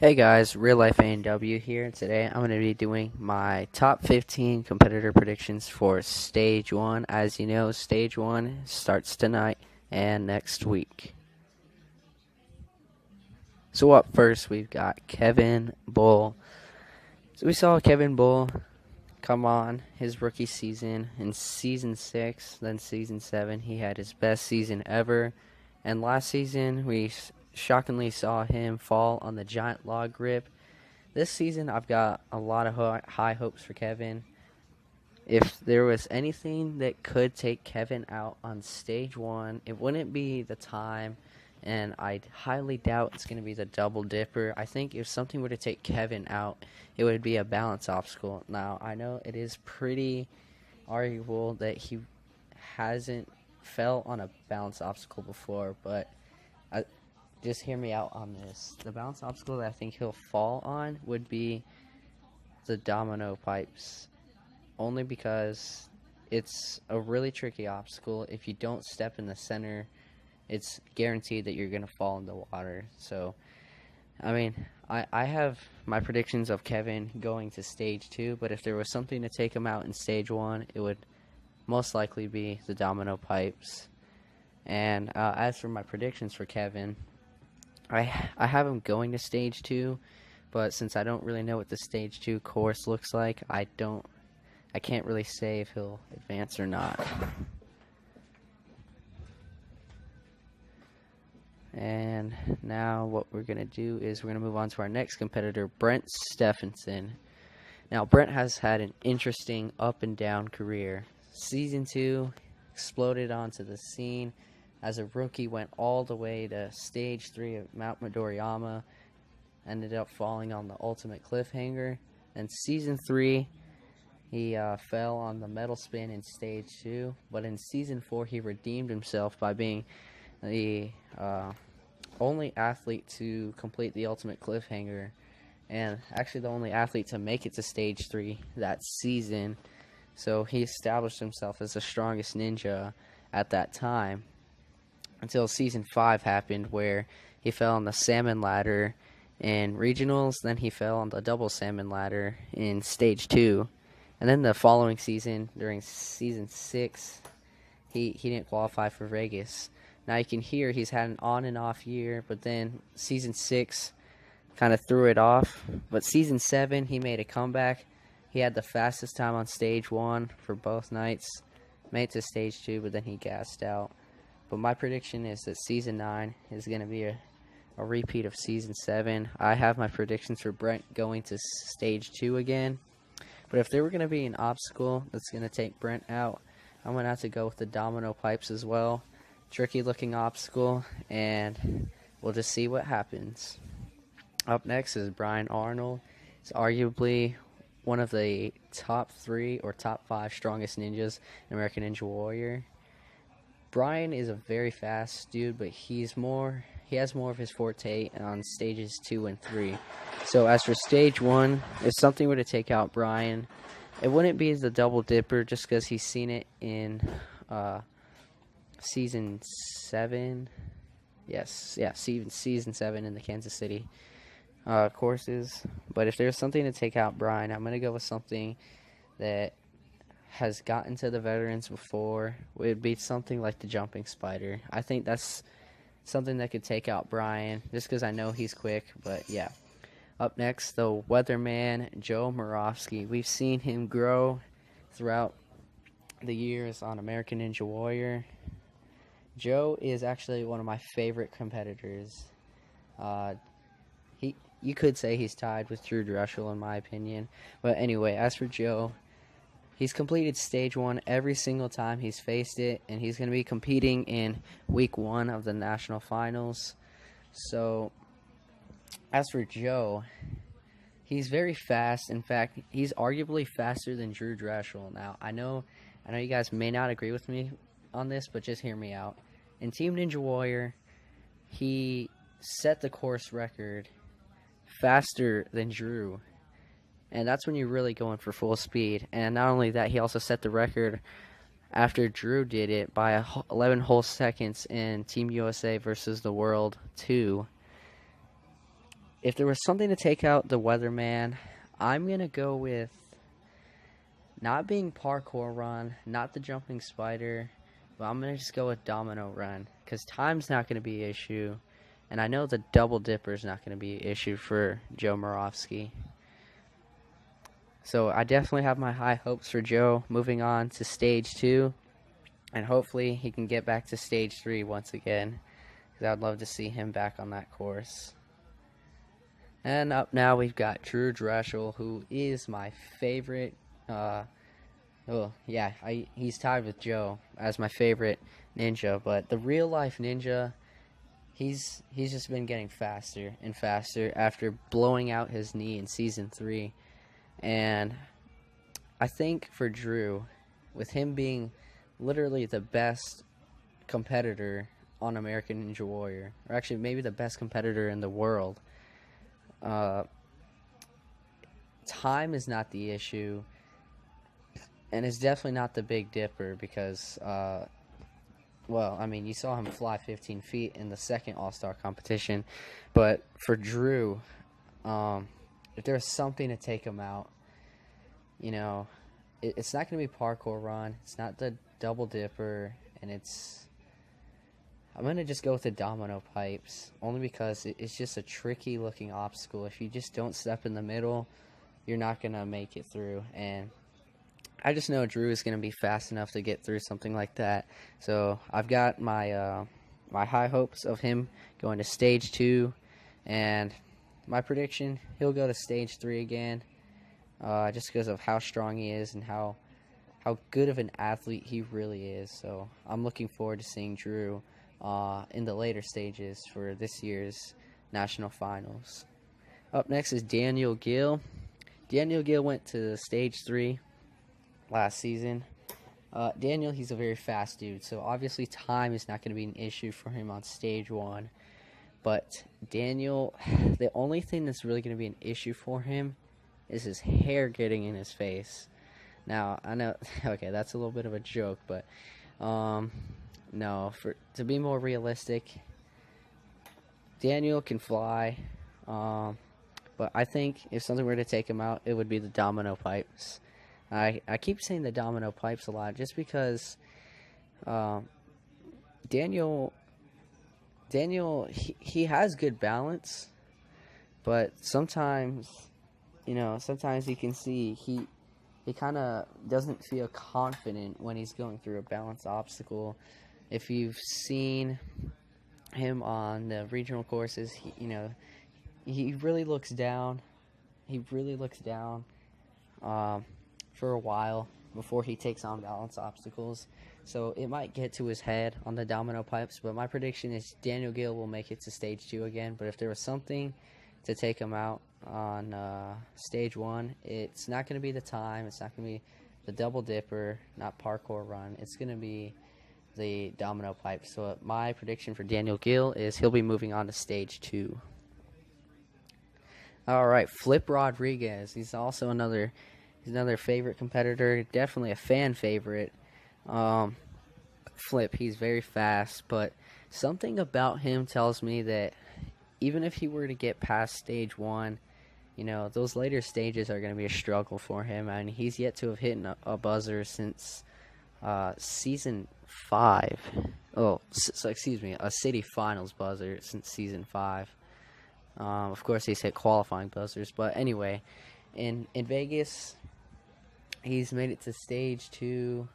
Hey guys, Real Life A&W here. Today I'm going to be doing my top 15 competitor predictions for Stage 1. As you know, Stage 1 starts tonight and next week. So up first, we've got Kevin Bull. So we saw Kevin Bull come on his rookie season in Season 6, then Season 7. He had his best season ever. And last season, we shockingly saw him fall on the giant log grip. This season, I've got a lot of high hopes for Kevin. If there was anything that could take Kevin out on Stage 1, it wouldn't be the time, and I highly doubt it's going to be the double dipper. I think if something were to take Kevin out, it would be a balance obstacle. Now, I know it is pretty arguable that he hasn't fell on a balance obstacle before, but just hear me out on this. The balance obstacle that I think he'll fall on would be the domino pipes, only because it's a really tricky obstacle. If you don't step in the center, it's guaranteed that you're going to fall in the water. So, I mean, I have my predictions of Kevin going to Stage 2, but if there was something to take him out in Stage 1, it would most likely be the domino pipes. And as for my predictions for Kevin, I have him going to Stage 2, but since I don't really know what the Stage 2 course looks like, I can't really say if he'll advance or not. And now what we're going to do is we're going to move on to our next competitor, Brent Stephenson. Now, Brent has had an interesting up and down career. Season 2 exploded onto the scene. As a rookie, went all the way to Stage 3 of Mount Midoriyama, ended up falling on the ultimate cliffhanger. And Season 3, he fell on the metal spin in Stage 2, but in Season 4, he redeemed himself by being the only athlete to complete the ultimate cliffhanger, and actually the only athlete to make it to Stage 3 that season. So he established himself as the strongest ninja at that time, until Season 5 happened, where he fell on the salmon ladder in regionals, then he fell on the double salmon ladder in Stage 2. And then the following season, during Season 6, he didn't qualify for Vegas. Now you can hear he's had an on and off year, but then Season 6 kind of threw it off. But Season 7, he made a comeback. He had the fastest time on Stage 1 for both nights. Made it to Stage 2, but then he gassed out. But my prediction is that Season 9 is going to be a repeat of Season 7. I have my predictions for Brent going to Stage 2 again. But if there were going to be an obstacle that's going to take Brent out, I'm going to have to go with the domino pipes as well. Tricky looking obstacle, and we'll just see what happens. Up next is Brian Arnold. He's arguably one of the top 3 or top 5 strongest ninjas in American Ninja Warrior. Brian is a very fast dude, but he has more of his forte on stages 2 and 3. So as for Stage 1, if something were to take out Brian, it wouldn't be the double dipper, just because he's seen it in Season 7. Season 7 in the Kansas City courses. But if there's something to take out Brian, I'm going to go with something that has gotten to the veterans before. It would be something like the jumping spider. I think that's something that could take out Brian, just because I know he's quick. But yeah. Up next, the weatherman, Joe Moravsky. We've seen him grow throughout the years on American Ninja Warrior. Joe is actually one of my favorite competitors. You could say he's tied with Drew Dreshel in my opinion. But anyway, as for Joe, he's completed Stage 1 every single time he's faced it, and he's going to be competing in Week 1 of the National Finals. So, as for Joe, he's very fast. In fact, he's arguably faster than Drew Dreshel. Now, I know you guys may not agree with me on this, but just hear me out. In Team Ninja Warrior, he set the course record faster than Drew. And that's when you're really going for full speed. And not only that, he also set the record after Drew did it by 11 whole seconds in Team USA versus the World 2. if there was something to take out the Weatherman, I'm going to go with not being parkour run, not the jumping spider, but I'm going to just go with domino run, because time's not going to be an issue, and I know the double dipper is not going to be an issue for Joe Moravsky. So I definitely have my high hopes for Joe moving on to stage 2, and hopefully he can get back to stage 3 once again, because I'd love to see him back on that course. And up now we've got Drew Drechsel, who is my favorite. He's tied with Joe as my favorite ninja. But the real life ninja, he's just been getting faster and faster after blowing out his knee in season 3. And I think for Drew, with him being literally the best competitor on American Ninja Warrior, or actually maybe the best competitor in the world, time is not the issue, and it's definitely not the Big Dipper, because you saw him fly 15 feet in the second All-Star competition. But for Drew, if there's something to take him out, it's not going to be parkour run, it's not the double dipper, and I'm going to just go with the domino pipes, only because it's just a tricky looking obstacle. If you just don't step in the middle, you're not going to make it through, and I just know Drew is going to be fast enough to get through something like that. So I've got my my high hopes of him going to stage 2, and my prediction, he'll go to stage 3 again, just because of how strong he is and how good of an athlete he really is. So I'm looking forward to seeing Drew in the later stages for this year's national finals. Up next is Daniel Gill. Daniel Gill went to stage 3 last season. Daniel, he's a very fast dude, so obviously time is not going to be an issue for him on stage 1. But Daniel, the only thing that's really going to be an issue for him is his hair getting in his face. Now, I know, okay, that's a little bit of a joke, but no, to be more realistic, Daniel can fly, but I think if something were to take him out, it would be the domino pipes. I keep saying the domino pipes a lot just because Daniel, he has good balance, but sometimes you can see he kind of doesn't feel confident when he's going through a balanced obstacle. If you've seen him on the regional courses, he really looks down. He really looks down for a while before he takes on balanced obstacles. So it might get to his head on the domino pipes, but my prediction is Daniel Gill will make it to stage 2 again. But if there was something to take him out on stage 1, it's not going to be the time, it's not going to be the double dipper, not parkour run, it's going to be the domino pipe. So my prediction for Daniel Gill is he'll be moving on to stage 2. Alright, Flip Rodriguez, he's also another favorite competitor, definitely a fan favorite. Flip, he's very fast, but something about him tells me that even if he were to get past stage 1, those later stages are going to be a struggle for him. I mean, he's yet to have hit a buzzer since season 5. A city finals buzzer since season 5. Of course, he's hit qualifying buzzers, but anyway, in Vegas, he's made it to stage 2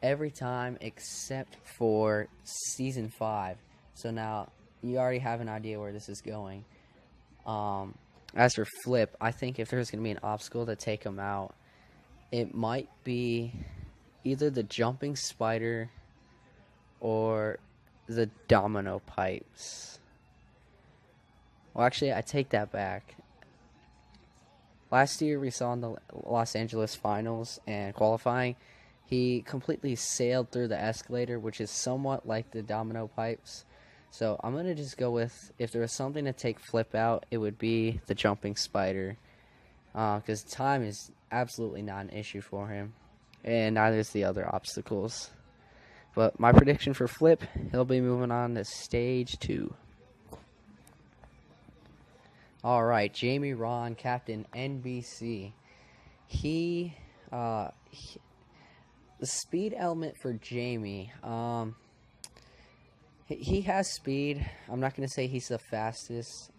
every time except for season 5. So now you already have an idea where this is going. As for Flip, I think if there's going to be an obstacle to take him out, it might be either the jumping spider or the domino pipes. Well, actually, I take that back. Last year, we saw in the Los Angeles finals and qualifying, he completely sailed through the escalator, which is somewhat like the domino pipes. So I'm going to just go with, if there was something to take Flip out, it would be the jumping spider. Because time is absolutely not an issue for him. And neither is the other obstacles. But my prediction for Flip, he'll be moving on to stage 2. All right, Jamie Ron, Captain NBC. He, the speed element for Jamie. He has speed. I'm not gonna say he's the fastest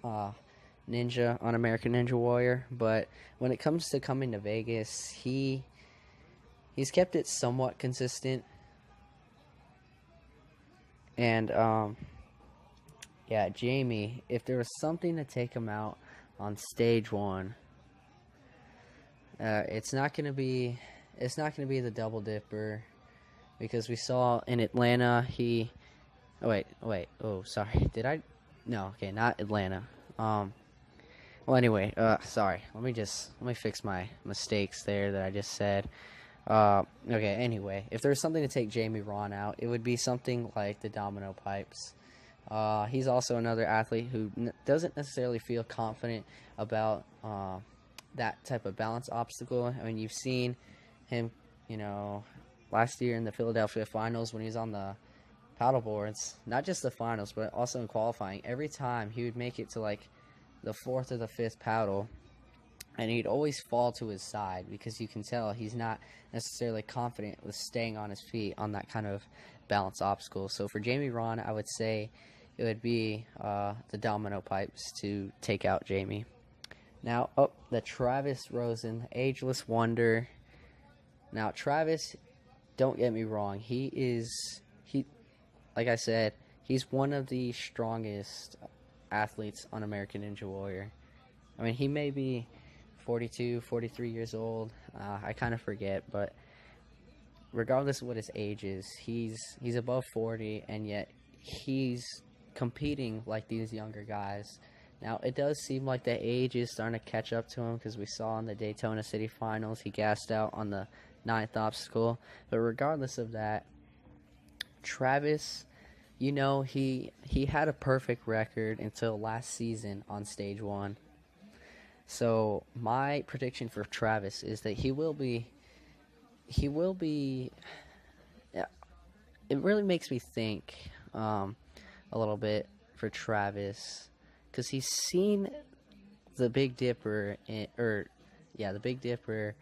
ninja on American Ninja Warrior, but when it comes to coming to Vegas, he's kept it somewhat consistent. And yeah, Jamie, if there was something to take him out on stage one, it's not gonna be the double dipper, because we saw in Atlanta oh wait, oh sorry, did I? No, okay, not Atlanta. Well, anyway, sorry. Let me fix my mistakes there that I just said. Okay, anyway, if there's something to take Jamie Ron out, it would be something like the domino pipes. He's also another athlete who doesn't necessarily feel confident about that type of balance obstacle. I mean, you've seen him, last year in the Philadelphia finals when he was on the paddle boards, not just the finals, but also in qualifying. Every time he would make it to like the fourth or the fifth paddle, and he'd always fall to his side because you can tell he's not necessarily confident with staying on his feet on that kind of balance obstacle. So for Jamie Ron, I would say it would be the domino pipes to take out Jamie. Now, the Travis Rosen, Ageless Wonder. Now, Travis, don't get me wrong, like I said, he's one of the strongest athletes on American Ninja Warrior. I mean, he may be 42, 43 years old. I kind of forget, but regardless of what his age is, he's above 40, and yet he's competing like these younger guys. Now, it does seem like the age is starting to catch up to him, because we saw in the Daytona City Finals he gassed out on the ninth obstacle. But regardless of that, Travis, he had a perfect record until last season on stage one. So my prediction for Travis is that he will be. Yeah, it really makes me think a little bit for Travis, because he's seen the Big Dipper the Big Dipper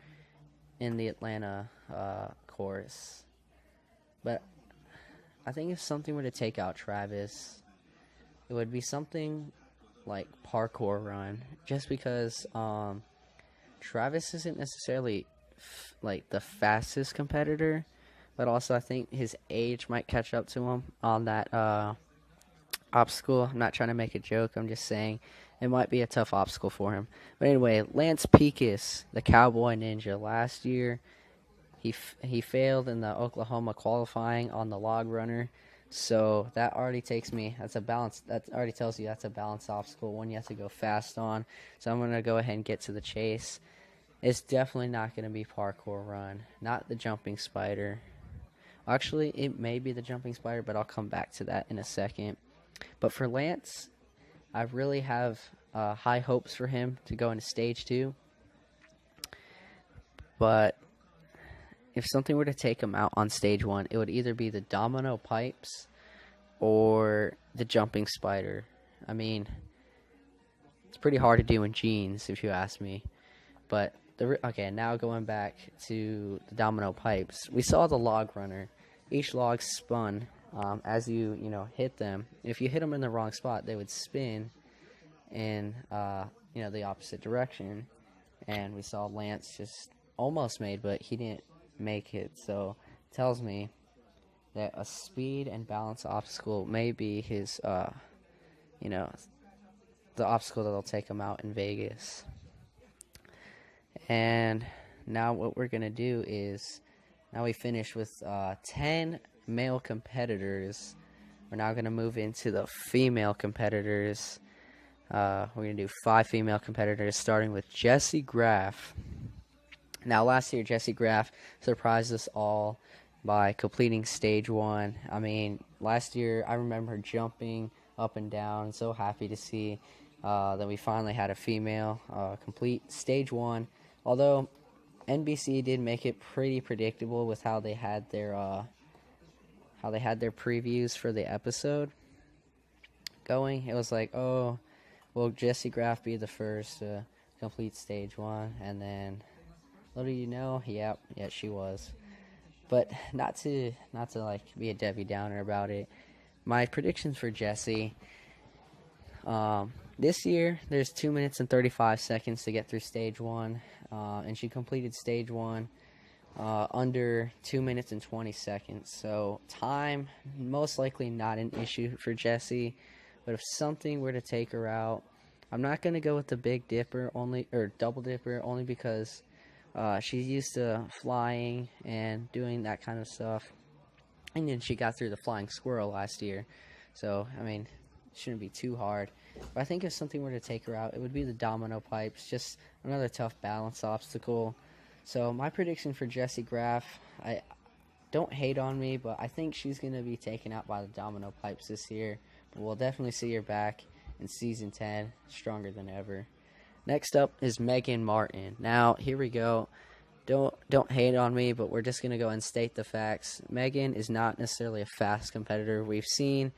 in the Atlanta course. But I think if something were to take out Travis, it would be something like parkour run, just because Travis isn't necessarily like the fastest competitor, but also I think his age might catch up to him on that obstacle. I'm not trying to make a joke, I'm just saying it might be a tough obstacle for him. But anyway, Lance Pekus, the Cowboy Ninja, last year he failed in the Oklahoma qualifying on the log runner. So that already that's a balance. That already tells you that's a balance obstacle, one you have to go fast on. So I'm going to go ahead and get to the chase. It's definitely not going to be parkour run, not the jumping spider. Actually, it may be the jumping spider, but I'll come back to that in a second. But for Lance, I really have high hopes for him to go into stage 2. But if something were to take him out on stage 1, it would either be the domino pipes or the jumping spider. I mean, it's pretty hard to do in jeans, if you ask me. But now going back to the domino pipes, we saw the log runner. Each log spun as you hit them. If you hit them in the wrong spot, they would spin in the opposite direction. And we saw Lance just almost made, but he didn't make it. So it tells me that a speed and balance obstacle may be his the obstacle that'll take him out in Vegas. And now what we're gonna do is, now we finish with 10 male competitors. We're now gonna move into the female competitors. We're gonna do 5 female competitors, starting with Jessie Graff. Now, last year, Jessie Graff surprised us all by completing stage 1. I mean, last year, I remember her jumping up and down. So happy to see that we finally had a female complete stage 1. Although NBC did make it pretty predictable with how they had their previews for the episode going. It was like, oh, will Jessie Graff be the first to complete stage 1? And then, little you know, yeah, she was. But not to like be a Debbie Downer about it. My predictions for Jessie. This year, there's 2 minutes and 35 seconds to get through stage 1, and she completed stage 1 under 2 minutes and 20 seconds. So time, most likely not an issue for Jessie. But if something were to take her out, I'm not going to go with the Big Dipper or Double Dipper, only because she's used to flying and doing that kind of stuff. And then she got through the Flying Squirrel last year. So, I mean, it shouldn't be too hard. But I think if something were to take her out, it would be the Domino Pipes. Just another tough balance obstacle. So, my prediction for Jessie Graff, I don't hate on me, but I think she's going to be taken out by the Domino Pipes this year. But we'll definitely see her back in Season 10, stronger than ever. Next up is Megan Martin. Now, here we go. Don't hate on me, but we're just going to go and state the facts. Megan is not necessarily a fast competitor. We've seen,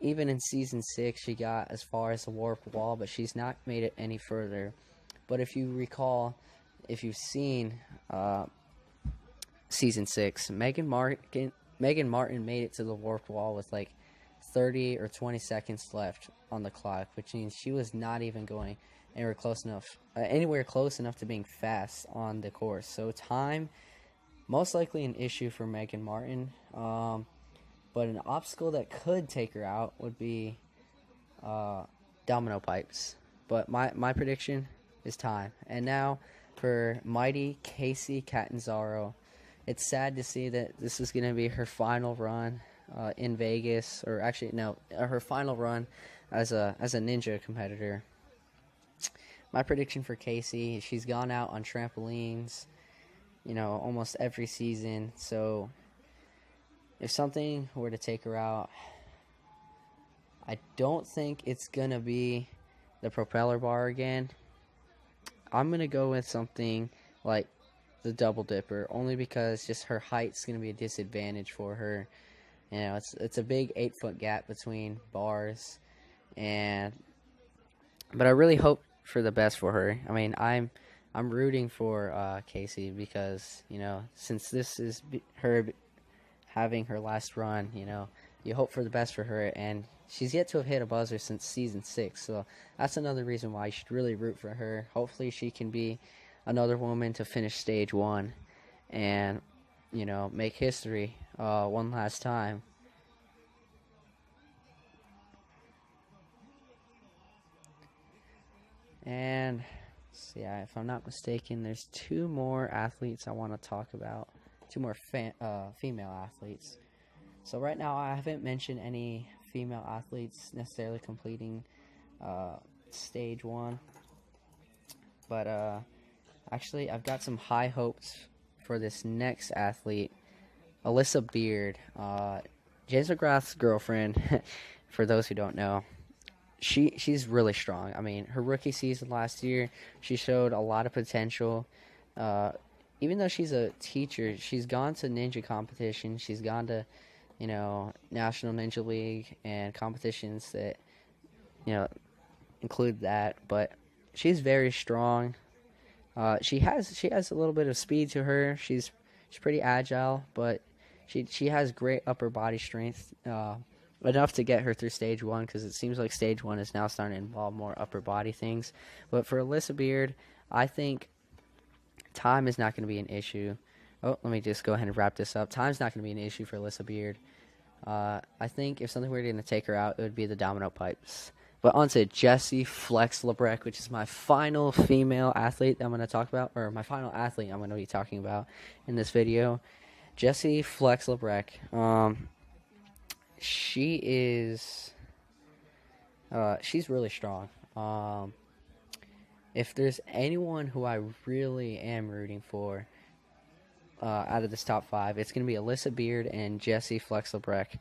even in Season 6, she got as far as the warp wall, but she's not made it any further. But if you recall, if you've seen Season 6, Megan Martin made it to the warp wall with like 30 or 20 seconds left on the clock, which means she was not even going anywhere close enough to being fast on the course. So time, most likely an issue for Megan Martin. But an obstacle that could take her out would be Domino Pipes. But my prediction is time. And now for mighty Kacy Catanzaro. It's sad to see that this is going to be her final run in Vegas, or actually no, her final run as a ninja competitor. My prediction for Kacy, she's gone out on trampolines, almost every season. So if something were to take her out, I don't think it's going to be the propeller bar again. I'm going to go with something like the Double Dipper, only because just her height's going to be a disadvantage for her. It's a big 8-foot gap between bars, but I really hope for the best for her. I mean, I'm rooting for Kacy because since this is her having her last run, you hope for the best for her, and she's yet to have hit a buzzer since Season 6, so that's another reason why you should really root for her. Hopefully she can be another woman to finish stage 1 and make history one last time. And if I'm not mistaken, there's 2 more athletes I want to talk about. 2 more female athletes. So right now I haven't mentioned any female athletes necessarily completing stage 1. But actually I've got some high hopes for this next athlete, Alyssa Beard, James McGrath's girlfriend. For those who don't know, she's really strong. I mean, her rookie season last year, she showed a lot of potential. Even though she's a teacher, she's gone to ninja competition. She's gone to, National Ninja League and competitions that, include that. But she's very strong. She has a little bit of speed to her. She's pretty agile, but she has great upper body strength. Enough to get her through stage 1, because it seems like stage 1 is now starting to involve more upper body things. But for Alyssa Beard, I think time is not going to be an issue. Oh, let me just go ahead and wrap this up. Time's not going to be an issue for Alyssa Beard. I think if something were going to take her out, it would be the Domino Pipes. But on to Jessie Flex Labreck, which is my final female athlete I'm going to talk about, or my final athlete I'm going to be talking about in this video. Jessie Flex Labreck. She's really strong. If there's anyone who I really am rooting for out of this top 5, it's going to be Alyssa Beard and Jessie Flex Labreck.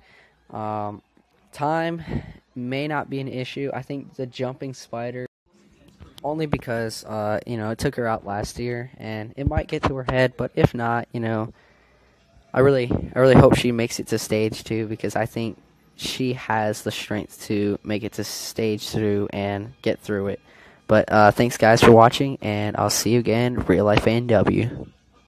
Time may not be an issue. I think the jumping spider, only because it took her out last year, and it might get to her head. But if not, I really hope she makes it to stage 2, because I think she has the strength to make it to stage through and get through it. But thanks guys for watching, and I'll see you again, Real Life AW.